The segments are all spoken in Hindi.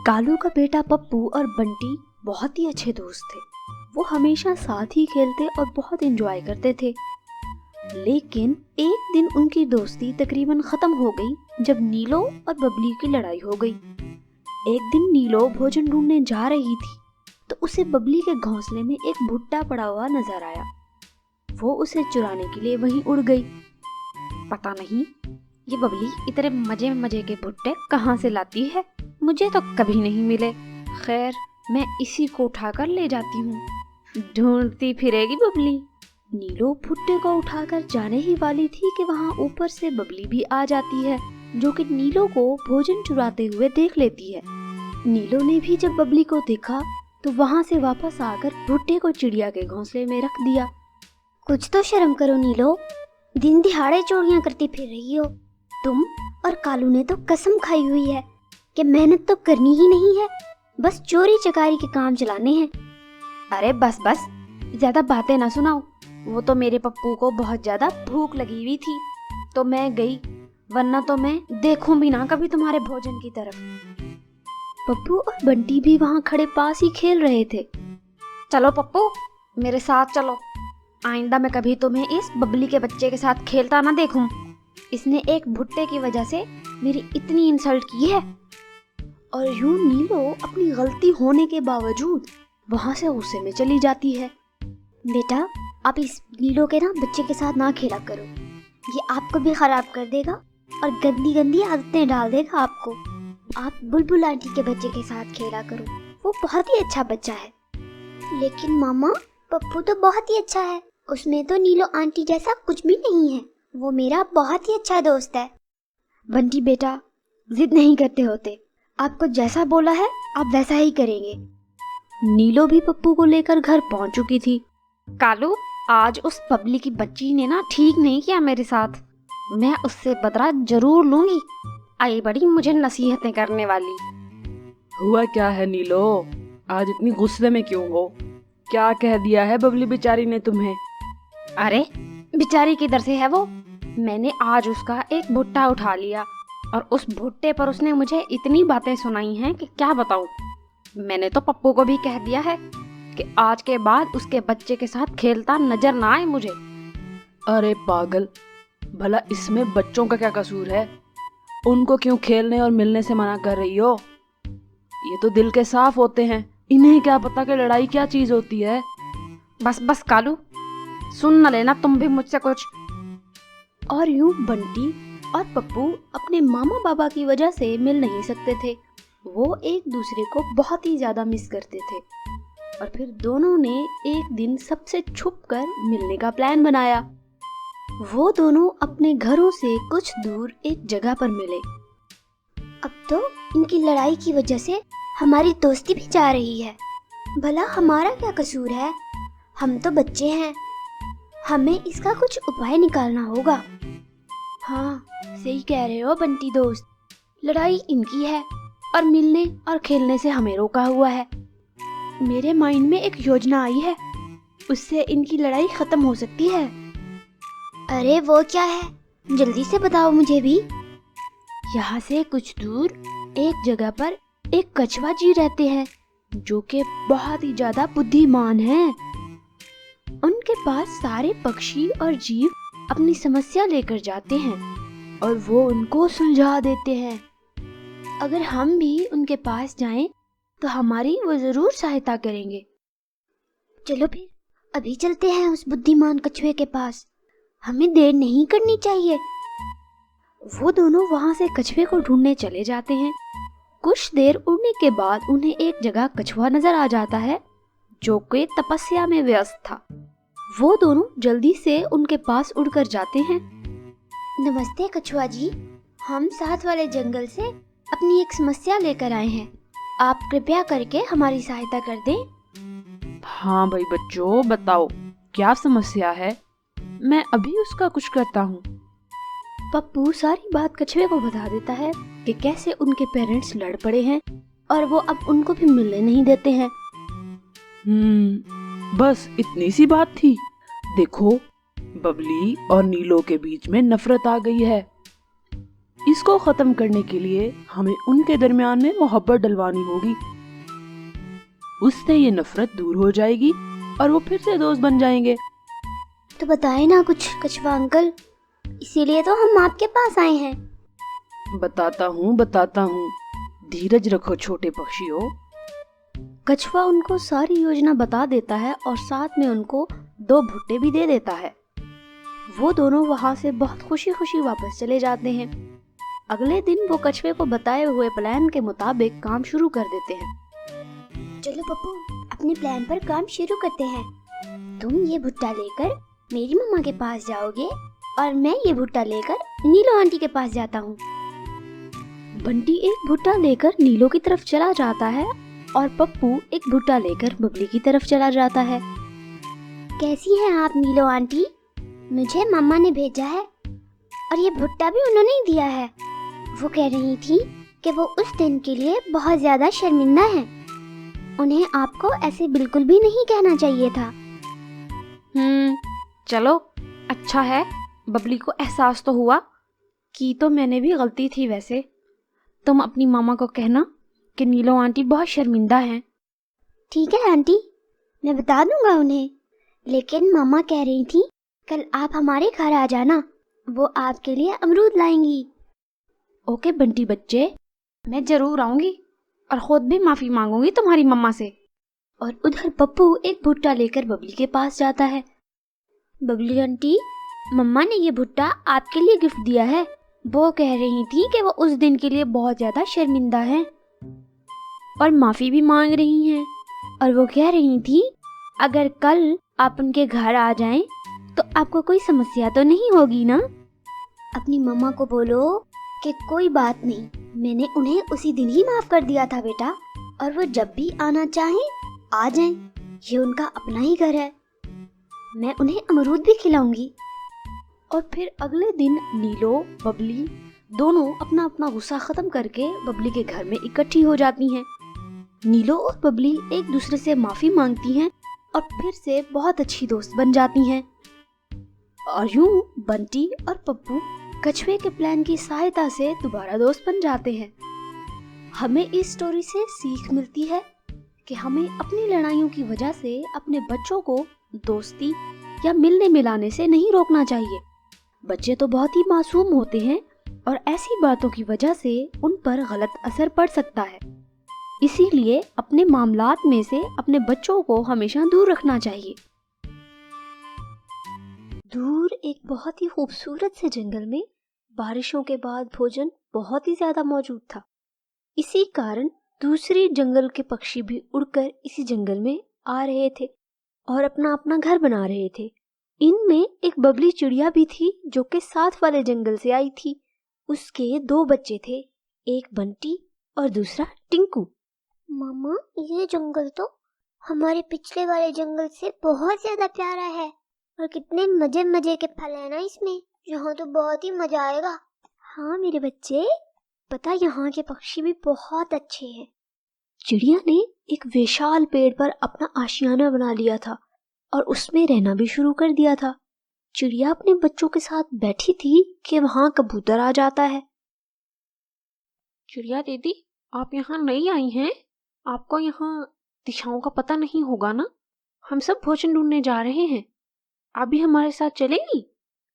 कालू का बेटा पप्पू और बंटी बहुत ही अच्छे दोस्त थे। वो हमेशा साथ ही खेलते और बहुत एंजॉय करते थे। लेकिन एक दिन उनकी दोस्ती तकरीबन खत्म हो गई जब नीलो और बबली की लड़ाई हो गई। एक दिन नीलो भोजन ढूंढने जा रही थी तो उसे बबली के घोंसले में एक भुट्टा पड़ा हुआ नजर आया। वो उसे चुराने के लिए वहीं उड़ गई। पता नहीं ये बबली इतने मजे मजे के भुट्टे कहाँ से लाती है, मुझे तो कभी नहीं मिले। खैर मैं इसी को उठाकर ले जाती हूँ। ढूंढती फिरेगी बबली। नीलो भुट्टे को उठाकर जाने ही वाली थी कि वहाँ ऊपर से बबली भी आ जाती है, जो कि नीलो को भोजन चुराते हुए देख लेती है। नीलो ने भी जब बबली को देखा तो वहाँ से वापस आकर भुट्टे को चिड़िया के घोंसले में रख दिया। कुछ तो शर्म करो नीलो, दिन दिहाड़े चोरियां करती फिर रही हो। तुम और कालू ने तो कसम खाई हुई है कि मेहनत तो करनी ही नहीं है, बस चोरी चकारी के काम चलाने हैं। अरे बस बस, ज्यादा बातें ना सुनाओ। वो तो मेरे पप्पू को बहुत ज्यादा भूख लगी हुई थी तो मैं गई, वरना तो मैं देखूं भी ना कभी तुम्हारे भोजन की तरफ। पप्पू और बंटी भी वहाँ खड़े पास ही खेल रहे थे। चलो पप्पू मेरे साथ चलो, आइंदा मैं कभी तुम्हें इस बबली के बच्चे के साथ खेलता ना देखूं। इसने एक भुट्टे की वजह से मेरी इतनी इंसल्ट की है। और यूं नीलो अपनी गलती होने के बावजूद वहां से गुस्से में चली जाती है। बेटा आप इस नीलो के ना बच्चे के साथ ना खेला करो, ये आपको भी खराब कर देगा और गंदी गंदी आदतें डाल देगा आपको। आप बुलबुल आंटी के बच्चे के साथ खेला करो, वो बहुत ही अच्छा बच्चा है। लेकिन मामा पप्पू तो बहुत ही अच्छा है, उसमें तो नीलो आंटी जैसा कुछ भी नहीं है, वो मेरा बहुत ही अच्छा दोस्त है। बंटी बेटा जिद नहीं करते होते, आपको जैसा बोला है आप वैसा ही करेंगे। नीलो भी पप्पू को लेकर घर पहुंच चुकी थी। कालू आज उस बबली की बच्ची ने ना ठीक नहीं किया मेरे साथ, मैं उससे बदला जरूर लूंगी। आई बड़ी मुझे नसीहतें करने वाली। हुआ क्या है नीलो, आज इतनी गुस्से में क्यों हो? क्या कह दिया है बबली बेचारी ने तुम्हें? अरे बेचारी किधर से है वो, मैंने आज उसका एक भुट्टा उठा लिया और उस भुट्टे पर उसने मुझे इतनी बातें सुनाई हैं कि क्या बताऊं। मैंने तो पप्पू को भी कह दिया है कि आज के बाद उसके बच्चे के साथ खेलता नजर ना आए मुझे। अरे पागल, भला इसमें बच्चों का क्या कसूर है? उनको क्यों खेलने और मिलने से मना कर रही हो? ये तो दिल के साफ होते हैं, इन्हें क्या पता कि लड़ाई क्या चीज होती है। बस बस कालू, सुन न लेना तुम भी मुझसे कुछ। और यूं बंटी और पप्पू अपने मामा बाबा की वजह से मिल नहीं सकते थे। वो एक दूसरे को बहुत ही ज्यादा मिस करते थे और फिर दोनों ने एक दिन सबसे छुपकर मिलने का प्लान बनाया। वो दोनों अपने घरों से कुछ दूर एक जगह पर मिले। अब तो इनकी लड़ाई की वजह से हमारी दोस्ती भी जा रही है, भला हमारा क्या कसूर है? हम तो बच्चे हैं, हमें इसका कुछ उपाय निकालना होगा। हाँ सही कह रहे हो बंटी दोस्त, लड़ाई इनकी है और मिलने और खेलने से हमें रोका हुआ है। मेरे माइंड में एक योजना आई है, उससे इनकी लड़ाई खत्म हो सकती है। अरे वो क्या है, जल्दी से बताओ मुझे भी। यहाँ से कुछ दूर एक जगह पर एक कछुआ जी रहते हैं जो कि बहुत ही ज्यादा बुद्धिमान हैं। उनके पास सारे पक्षी और जीव अपनी समस्या लेकर जाते हैं और वो उनको सुलझा देते हैं। अगर हम भी उनके पास जाएं तो हमारी वो जरूर सहायता करेंगे। चलो फिर अभी चलते हैं उस बुद्धिमान कछुए के पास, हमें देर नहीं करनी चाहिए। वो दोनों वहां से कछुए को ढूंढने चले जाते हैं। कुछ देर उड़ने के बाद उन्हें एक जगह कछुआ नजर आ जाता है जो कि तपस्या में व्यस्त था। वो दोनों जल्दी से उनके पास उड़कर जाते हैं। नमस्ते कछुआ जी, हम साथ वाले जंगल से अपनी एक समस्या लेकर आए हैं, आप कृपया करके हमारी सहायता कर दें। हाँ भाई बच्चों, बताओ क्या समस्या है, मैं अभी उसका कुछ करता हूँ। पप्पू सारी बात कछुए को बता देता है कि कैसे उनके पेरेंट्स लड़ पड़े हैं और वो अब उनको भी मिलने नहीं देते हैं। बस इतनी सी बात थी। देखो बबली और नीलो के बीच में नफरत आ गई है। इसको खत्म करने के लिए हमें उनके दरमियान में मोहब्बत डलवानी होगी। उससे ये नफरत दूर हो जाएगी और वो फिर से दोस्त बन जाएंगे। तो बताए ना कुछ कछुआ अंकल, इसीलिए तो हम आपके पास आए हैं। बताता हूँ, धीरज रखो छोटे पक्षियों। कछुआ उनको सारी योजना बता देता है और साथ में उनको 2 भुट्टे भी दे देता है। वो दोनों वहां से बहुत खुशी खुशी वापस चले जाते हैं। अगले दिन वो कछुए को बताए हुए प्लान के मुताबिक काम शुरू कर देते हैं। चलो पप्पू, अपने प्लान पर काम शुरू करते हैं। तुम ये भुट्टा लेकर मेरी मम्मा के पास जाओगे और मैं ये भुट्टा लेकर नीलो आंटी के पास जाता हूँ। बंटी एक भुट्टा लेकर नीलो की तरफ चला जाता है और पप्पू एक भुट्टा लेकर बबली की तरफ चला जाता है। कैसी हैं आप नीलो आंटी? मुझे मम्मा ने भेजा है और ये भुट्टा भी उन्होंने ही दिया है। वो कह रही थी कि वो उस दिन के लिए बहुत ज्यादा शर्मिंदा हैं। उन्हें आपको ऐसे बिल्कुल भी नहीं कहना चाहिए था। चलो अच्छा है, बबली को एहसास तो हुआ कि तो मैंने भी गलती थी। वैसे तुम अपनी मामा को कहना कि नीलो आंटी बहुत शर्मिंदा हैं। ठीक है आंटी, मैं बता दूंगा उन्हें। लेकिन मम्मा कह रही थी कल आप हमारे घर आ जाना, वो आपके लिए अमरूद लाएंगी। ओके बंटी बच्चे, मैं जरूर आऊंगी और खुद भी माफी मांगूंगी तुम्हारी मम्मा से। और उधर पप्पू एक भुट्टा लेकर बबली के पास जाता है। बबली आंटी, मम्मा ने ये भुट्टा आपके लिए गिफ्ट दिया है। वो कह रही थी कि वो उस दिन के लिए बहुत ज्यादा शर्मिंदा हैं और माफी भी मांग रही हैं। और वो कह रही थी अगर कल आप उनके घर आ जाएं तो आपको कोई समस्या तो नहीं होगी ना। अपनी मम्मा को बोलो कि कोई बात नहीं, मैंने उन्हें उसी दिन ही माफ कर दिया था बेटा, और वो जब भी आना चाहें आ जाएं। ये उनका अपना ही घर है। मैं उन्हें अमरूद भी खिलाऊंगी। और फिर अगले दिन नीलो बबली दोनों अपना अपना गुस्सा खत्म करके बबली के घर में इकट्ठी हो जाती हैं। नीलो और बबली एक दूसरे से माफी मांगती हैं और फिर से बहुत अच्छी दोस्त बन जाती हैं। और यूं बंटी और पप्पू कछुए के प्लान की सहायता से दोबारा दोस्त बन जाते हैं। हमें इस स्टोरी से सीख मिलती है कि हमें अपनी लड़ाइयों की वजह से अपने बच्चों को दोस्ती या मिलने मिलाने से नहीं रोकना चाहिए। बच्चे तो बहुत ही मासूम होते हैं और ऐसी बातों की वजह से उन पर गलत असर पड़ सकता है। इसीलिए अपने मामलात में से अपने बच्चों को हमेशा दूर रखना चाहिए। दूर एक बहुत ही खूबसूरत से जंगल में बारिशों के बाद भोजन बहुत ही ज्यादा मौजूद था। इसी कारण दूसरे जंगल के पक्षी भी उड़कर इसी जंगल में आ रहे थे और अपना अपना घर बना रहे थे। इनमें एक बबली चिड़िया भी थी जो कि साथ वाले जंगल से आई थी। उसके 2 बच्चे थे, एक बंटी और दूसरा टिंकू। मामा, ये जंगल तो हमारे पिछले वाले जंगल से बहुत ज्यादा प्यारा है और कितने मजे मजे के फल है ना इसमें। यहाँ तो बहुत ही मजा आएगा। हाँ मेरे बच्चे, पता यहाँ के पक्षी भी बहुत अच्छे हैं। चिड़िया ने एक विशाल पेड़ पर अपना आशियाना बना लिया था और उसमें रहना भी शुरू कर दिया था। चिड़िया अपने बच्चों के साथ बैठी थी कि वहां कबूतर आ जाता है। चिड़िया दीदी, आप यहाँ नई आई हैं, आपको यहाँ दिशाओं का पता नहीं होगा ना। हम सब भोजन ढूंढने जा रहे हैं, आप भी हमारे साथ चलेंगी?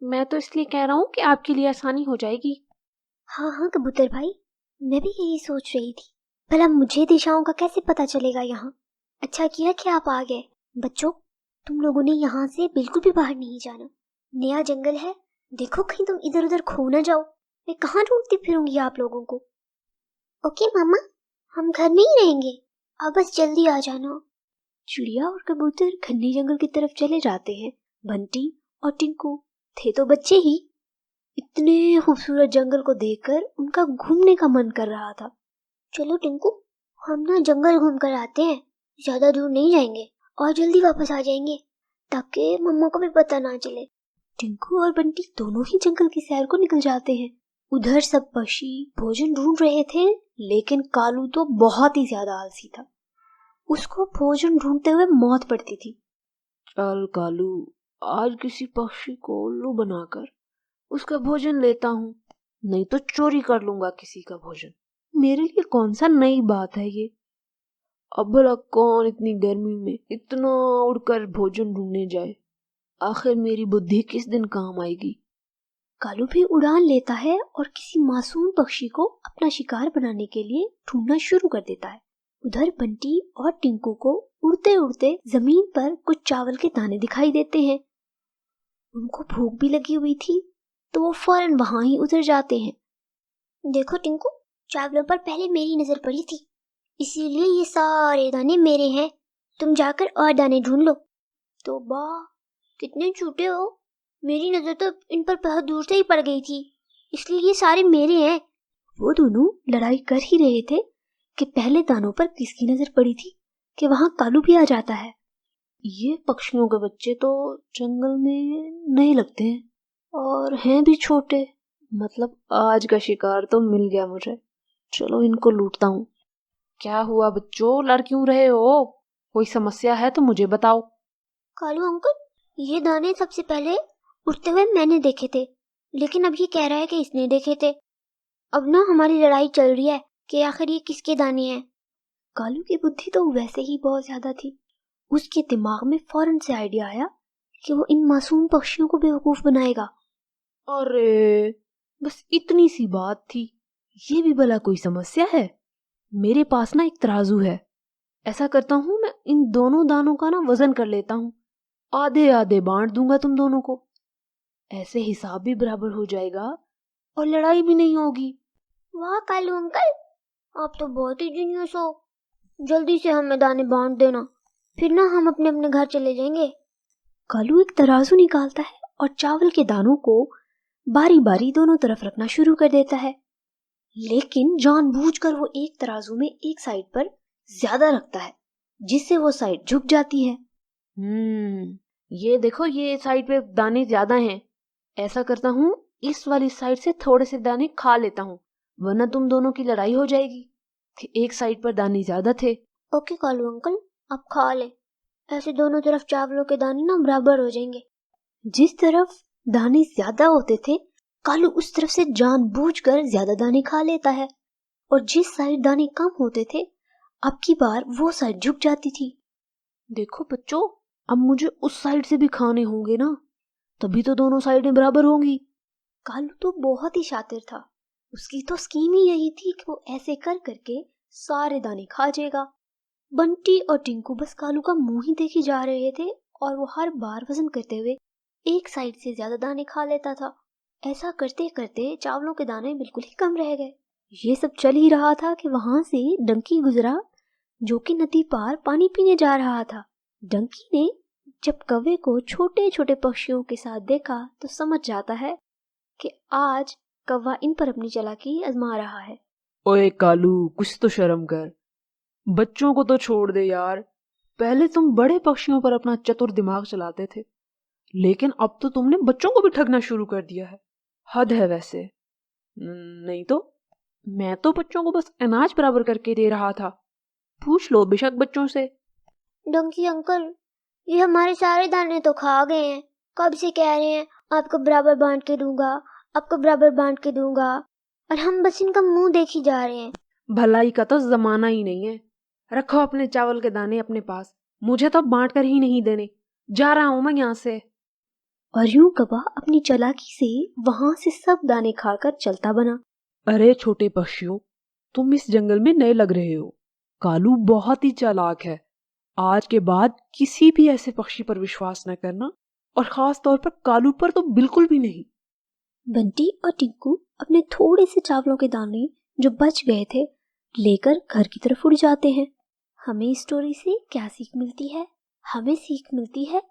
मैं तो इसलिए कह रहा हूँ कि आपके लिए आसानी हो जाएगी। हाँ हाँ कबूतर भाई, मैं भी यही सोच रही थी, भला मुझे दिशाओं का कैसे पता चलेगा यहाँ। अच्छा किया कि आप आ गए। बच्चों, तुम लोगों ने यहाँ से बिल्कुल भी बाहर नहीं जाना। नया जंगल है, देखो कहीं तुम इधर उधर खो ना जाओ। मैं कहाँ ढूंढती फिरूंगी आप लोगों को। ओके मामा, हम घर में ही रहेंगे, आप बस जल्दी आ जाना। चिड़िया और कबूतर घने जंगल की तरफ चले जाते हैं। बंटी और टिंकू थे तो बच्चे ही, इतने खूबसूरत जंगल को देखकर उनका घूमने का मन कर रहा था। चलो टिंकू, हम ना जंगल घूम कर आते हैं, ज्यादा दूर नहीं जाएंगे और जल्दी वापस आ जाएंगे ताकि मम्मा को भी पता ना चले। टिंकू और बंटी दोनों ही जंगल की सैर को निकल जाते हैं। उधर सब पक्षी भोजन ढूंढ रहे थे, लेकिन कालू तो बहुत ही ज्यादा आलसी था। उसको भोजन ढूंढते हुए मौत पड़ती थी। चल कालू, आज किसी पक्षी को उल्लू बनाकर उसका भोजन लेता हूँ। नहीं तो चोरी कर लूंगा किसी का भोजन। मेरे लिए कौन सा नई बात है ये। अब भला कौन इतनी गर्मी में इतना उड़कर भोजन ढूंढने जाए। आखिर मेरी बुद्धि किस दिन काम आएगी। कालू भी उड़ान लेता है और किसी मासूम पक्षी को अपना शिकार बनाने के लिए ढूंढना शुरू कर देता है। उधर बंटी और टिंकू को उड़ते उड़ते जमीन पर कुछ चावल के दाने दिखाई देते हैं। उनको भूख भी लगी हुई थी तो वो फौरन वहां ही उतर जाते हैं। देखो टिंकू, चावलों पर पहले मेरी नजर पड़ी थी, इसीलिए ये सारे दाने मेरे हैं। तुम जाकर और दाने ढूंढ लो। तो वाह, कितने झूठे हो। मेरी नजर तो इन पर बहुत दूर से ही पड़ गई थी, इसलिए ये सारे मेरे हैं। वो दोनों लड़ाई कर ही रहे थे कि पहले दानों पर किसकी नजर पड़ी थी कि वहां कालू भी आ जाता है। ये पक्षियों के बच्चे तो जंगल में नहीं लगते हैं और हैं भी छोटे। मतलब आज का शिकार तो मिल गया मुझे। चलो इनको लूटता हूँ। क्या हुआ बच्चों, लड़ क्यों रहे हो? कोई समस्या है तो मुझे बताओ। कालू अंकल, ये दाने सबसे पहले उड़ते हुए मैंने देखे थे, लेकिन अब ये कह रहा है कि इसने देखे थे। अब ना हमारी लड़ाई चल रही है कि आखिर ये किसके दाने हैं। कालू की बुद्धि तो वैसे ही बहुत ज्यादा थी। उसके दिमाग में फौरन से आइडिया आया कि वो इन मासूम पक्षियों को बेवकूफ बनाएगा। अरे बस इतनी सी बात थी, ये भी भला कोई समस्या है? मेरे पास ना एक तराजू है। ऐसा करता हूँ, मैं इन दोनों दानों का ना वजन कर लेता हूँ, आधे आधे बांट दूंगा तुम दोनों को। ऐसे हिसाब भी बराबर हो जाएगा और लड़ाई भी नहीं होगी। वाह कालू अंकल, आप तो बहुत ही जीनियस हो। जल्दी से हमें दाने बांट देना, फिर ना हम अपने अपने घर चले जाएंगे। कालू एक तराजू निकालता है और चावल के दानों को बारी बारी दोनों तरफ रखना शुरू कर देता है। लेकिन जानबूझकर वो एक तराजू में एक साइड पर ज्यादा रखता है, जिससे वो साइड झुक जाती है। ये देखो, ये साइड पे दाने ज्यादा हैं। ऐसा करता हूँ, इस वाली साइड से थोड़े से दाने खा लेता हूँ, वरना तुम दोनों की लड़ाई हो जाएगी कि एक साइड पर दाने ज्यादा थे। ओके कालू अंकल, आप खा ले। ऐसे दोनों तरफ चावलों के दाने ना बराबर हो जाएंगे। जिस तरफ दाने ज्यादा होते थे, कालू उस तरफ से जानबूझकर ज्यादा दाने खा लेता है, और जिस साइड दाने कम होते थे, अब की बार वो साइड झुक जाती थी। देखो बच्चों, अब मुझे उस साइड से भी खाने होंगे ना, तभी तो दोनों साइडें बराबर होंगी। कालू तो बहुत ही शातिर था। उसकी तो स्कीम ही यही थी कि वो ऐसे कर करके सारे दाने खा जाएगा। बंटी और टिंकू बस कालू का मुंह ही देखे जा रहे थे, और वो हर बार वजन करते हुए एक साइड से ज्यादा दाने खा लेता था। ऐसा करते करते चावलों के दाने बिल्कुल ही कम रह गए। ये सब चल ही रहा था कि वहां से डंकी गुजरा, जो कि नदी पार पानी पीने जा रहा था। डंकी ने जब कौवे को छोटे छोटे पक्षियों के साथ देखा तो समझ जाता है कि आज कौवा इन पर अपनी चालाकी आजमा रहा है। ओए कालू, कुछ तो शर्म कर। बच्चों को तो छोड़ दे यार। पहले तुम बड़े पक्षियों पर अपना चतुर दिमाग चलाते थे, लेकिन अब तो तुमने बच्चों को भी ठगना शुरू कर दिया है। हद है वैसे। नहीं तो मैं तो बच्चों को बस अनाज बराबर करके दे रहा था। पूछ लो बेशक बच्चों से। डंकी अंकल, ये हमारे सारे दाने तो खा गए हैं। कब से कह रहे हैं आपको बराबर बांट के दूंगा, आपको बराबर बांट के दूंगा, और हम बस इनका मुंह देख ही जा रहे हैं। भलाई का तो जमाना ही नहीं है। रखो अपने चावल के दाने अपने पास, मुझे तो बांट कर ही नहीं देने। जा रहा हूं मैं यहाँ से। और यूं कौवा अपनी चालाकी से वहां से सब दाने खाकर चलता बना। अरे छोटे पक्षियों, तुम इस जंगल में नए लग रहे हो। कालू बहुत ही चालाक है। आज के बाद किसी भी ऐसे पक्षी पर विश्वास न करना, और खास तौर पर कालू पर तो बिल्कुल भी नहीं। बंटी और टिंकू अपने थोड़े से चावलों के दाने जो बच गए थे लेकर घर की तरफ उड़ जाते हैं। हमें इस स्टोरी से क्या सीख मिलती है? हमें सीख मिलती है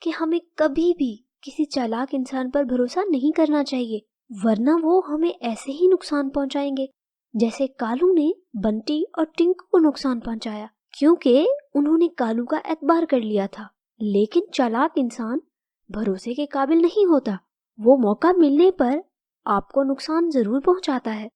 कि हमें कभी भी किसी चालाक इंसान पर भरोसा नहीं करना चाहिए, वरना वो हमें ऐसे ही नुकसान पहुंचाएंगे जैसे कालू ने बंटी और टिंकू को नुकसान पहुंचाया, क्योंकि उन्होंने कालू का एतबार कर लिया था। लेकिन चालाक इंसान भरोसे के काबिल नहीं होता। वो मौका मिलने पर आपको नुकसान जरूर पहुंचाता है।